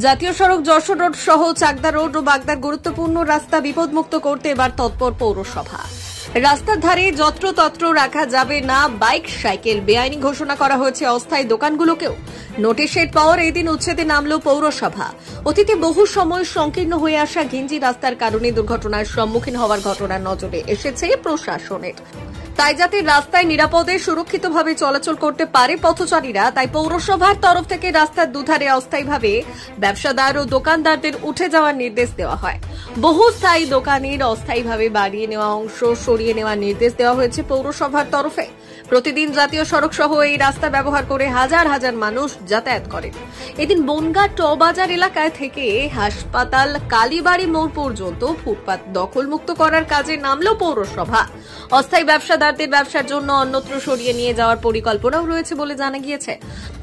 জাতীয় সড়ক যশোর রোড সহ চাকদা রোড ও বাগদার গুরুত্বপূর্ণ রাস্তা বিপদমুক্ত করতে এবার তৎপর পৌরসভা। রাস্তার ধারে যত্রতত্র রাখা যাবে না বাইক সাইকেল, বেআইনি ঘোষণা করা হয়েছে অস্থায়ী দোকানগুলোকেও। নোটিশের পর এদিন উচ্ছেদে নামল পৌরসভা। অতীতে বহু সময় সংকীর্ণ হয়ে আসা ঘিঞ্জি রাস্তার কারণে দুর্ঘটনার সম্মুখীন হওয়ার ঘটনা নজরে এসেছে প্রশাসনের। তাই যাতে রাস্তায় নিরাপদে সুরক্ষিতভাবে চলাচল করতে পারে পথচারীরা, তাই পৌরসভার তরফ থেকে রাস্তার দুধারে অস্থায়ীভাবে ব্যবসাদার ও দোকানদারদের উঠে যাওয়ার নির্দেশ দেওয়া হয়। বহু স্থায়ী দোকানের অস্থায়ীভাবে বাড়িয়ে নেওয়া অংশ সরিয়ে নেওয়ার নির্দেশ দেওয়া হয়েছে পৌরসভার তরফে। প্রতিদিন জাতীয় সড়ক সহ এই রাস্তা ব্যবহার করে হাজার হাজার মানুষ যাতায়াত করেন। এদিন বনগাঁ ট বাজার এলাকায় থেকে হাসপাতাল কালীবাড়ি মোড় পর্যন্ত ফুটপাত দখলমুক্ত করার কাজে নামল পৌরসভা। অস্থায়ী ব্যবসাদারদের ব্যবসার জন্য অন্যত্র সরিয়ে নিয়ে যাওয়ার পরিকল্পনাও রয়েছে বলে জানা গিয়েছে।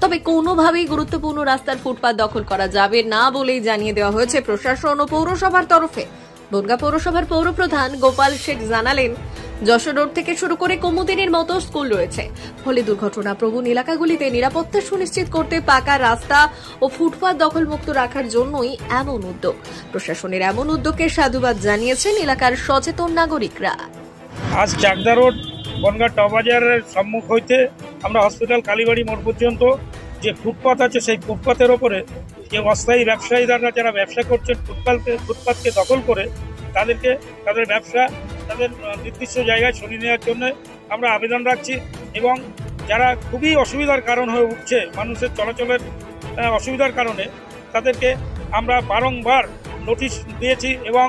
তবে কোনোভাবেই গুরুত্বপূর্ণ রাস্তার ফুটপাত দখল করা যাবে না বলেই জানিয়ে দেওয়া হয়েছে প্রশাসন ও পৌরসভার তরফে। বনগাঁ পৌরসভার পৌরপ্রধান গোপাল শেখ জানালেন, যশোর রোড থেকে শুরু করে কুমুদিনীর মতো স্কুল রয়েছে, ফলে দুর্ঘটনা প্রবণ এলাকাগুলিতে নিরাপত্তা সুনিশ্চিত করতে পাকা রাস্তা ও ফুটপাত দখলমুক্ত রাখার জন্যই এমন উদ্যোগ। প্রশাসনের এমন উদ্যোগকে সাধুবাদ জানিয়েছেন এলাকার সচেতন নাগরিকরা। আজ চাকদা রোড বনগাঁ ট বাজারের সম্মুখ হইতে আমরা হসপিটাল কালীবাড়ি মোড় পর্যন্ত যে ফুটপাত আছে, সেই ফুটপাতের ওপরে যে অস্থায়ী ব্যবসায়ীরা যারা ব্যবসা করছেন ফুটপাতকে দখল করে তাদেরকে তাদের ব্যবসা তাদের নির্দিষ্ট জায়গায় সরিয়ে নেওয়ার জন্য আমরা আবেদন রাখছি। এবং যারা খুবই অসুবিধার কারণ হয়ে উঠছে, মানুষের চলাচলের অসুবিধার কারণে, তাদেরকে আমরা বারংবার নোটিশ দিয়েছি এবং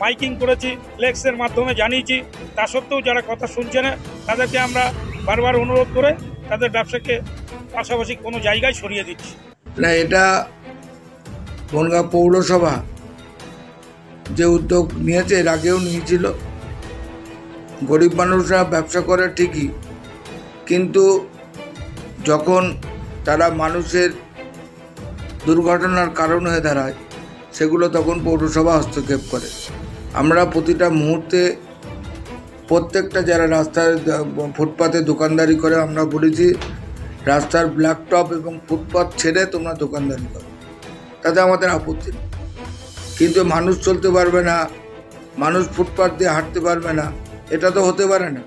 মাইকিং করেছি, ফ্লেক্সের মাধ্যমে জানিয়েছি। তা সত্ত্বেও যারা কথা শুনছে না, তাদেরকে আমরা বারবার অনুরোধ করে তাদের ব্যবসাকে পাশাপাশি কোনো জায়গায় সরিয়ে দিচ্ছি। না, এটা বনগাঁ পৌরসভা যে উদ্যোগ নিয়েছে এর আগেও নিয়েছিল। গরিব মানুষরা ব্যবসা করে ঠিকই, কিন্তু যখন তারা মানুষের দুর্ঘটনার কারণ হয়ে দাঁড়ায়, সেগুলো তখন পৌরসভা হস্তক্ষেপ করে। আমরা প্রতিটা মুহূর্তে প্রত্যেকটা যারা রাস্তায় ফুটপাতে দোকানদারি করে, আমরা বলেছি রাস্তার ব্ল্যাক টপ এবং ফুটপাত ছেড়ে তোমরা দোকানদারি করো, তাতে আমাদের আপত্তি নেই। কিন্তু মানুষ চলতে পারবে না, মানুষ ফুটপাত দিয়ে হাঁটতে পারবে না, এটা তো হতে পারে না।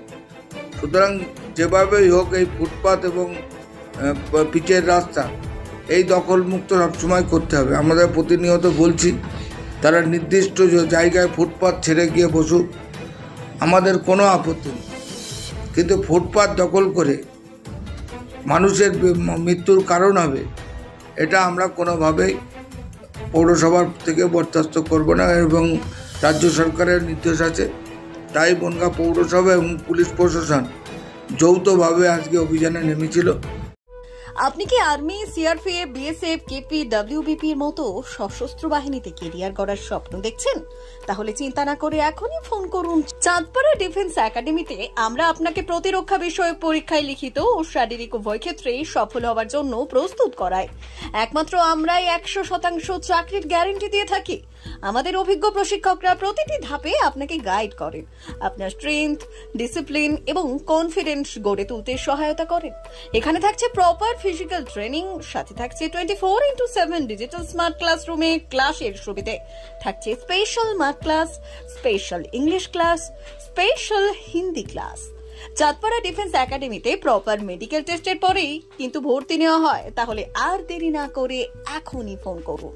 সুতরাং যেভাবেই হোক এই ফুটপাত এবং পিচের রাস্তা এই দখলমুক্ত সবসময় করতে হবে। আমাদের প্রতিনিয়ত বলছি তারা নির্দিষ্ট জায়গায় ফুটপাত ছেড়ে গিয়ে বসুক, আমাদের কোনো আপত্তি নেই। কিন্তু ফুটপাত দখল করে মানুষের মৃত্যুর কারণ হবে, এটা আমরা কোনোভাবেই পৌরসভার থেকে বরদাস্ত করব না। এবং রাজ্য সরকারের নির্দেশ আছে, তাই বনগাঁ পৌরসভা এবং পুলিশ প্রশাসন যৌথভাবে আজকে অভিযানে নেমেছিল। আপনি কি আর্মি, সিআরপিএফ, বিএসএফ, কেপি, ডব্লিউবিপির মতো সশস্ত্র বাহিনীতে কেরিয়ার গড়ার স্বপ্ন দেখছেন? তাহলে চিন্তা না করে এখনই ফোন করুন। চাঁদপাড়া ডিফেন্স একাডেমিতে আমরা আপনাকে প্রতিরক্ষা বিষয়ক পরীক্ষায় লিখিত ও শারীরিক উভয় ক্ষেত্রে সফল হওয়ার জন্য প্রস্তুত করায়। একমাত্র আমরাই 100% চাকরির গ্যারান্টি দিয়ে থাকি। আমাদের অভিজ্ঞ প্রশিক্ষকরা প্রতিটি ধাপে আপনাকে গাইড করেন, আপনার স্ট্রেংথ, ডিসিপ্লিন এবং কনফিডেন্স গড়ে তুলতে সহায়তা করেন। এখানে থাকছে প্রপার ফিজিক্যাল ট্রেনিং, সাথে থাকছে 24/7 ডিজিটাল স্মার্ট ক্লাসরুমে ক্লাসের সুবিধে, থাকছে special math class, special English class, special Hindi class. Chandpara defence একাডেমিতে প্রপার মেডিকেল টেস্টের পরেই কিন্তু ভর্তি নেওয়া হয়। তাহলে আর দেরি না করে এখনই ফোন করুন।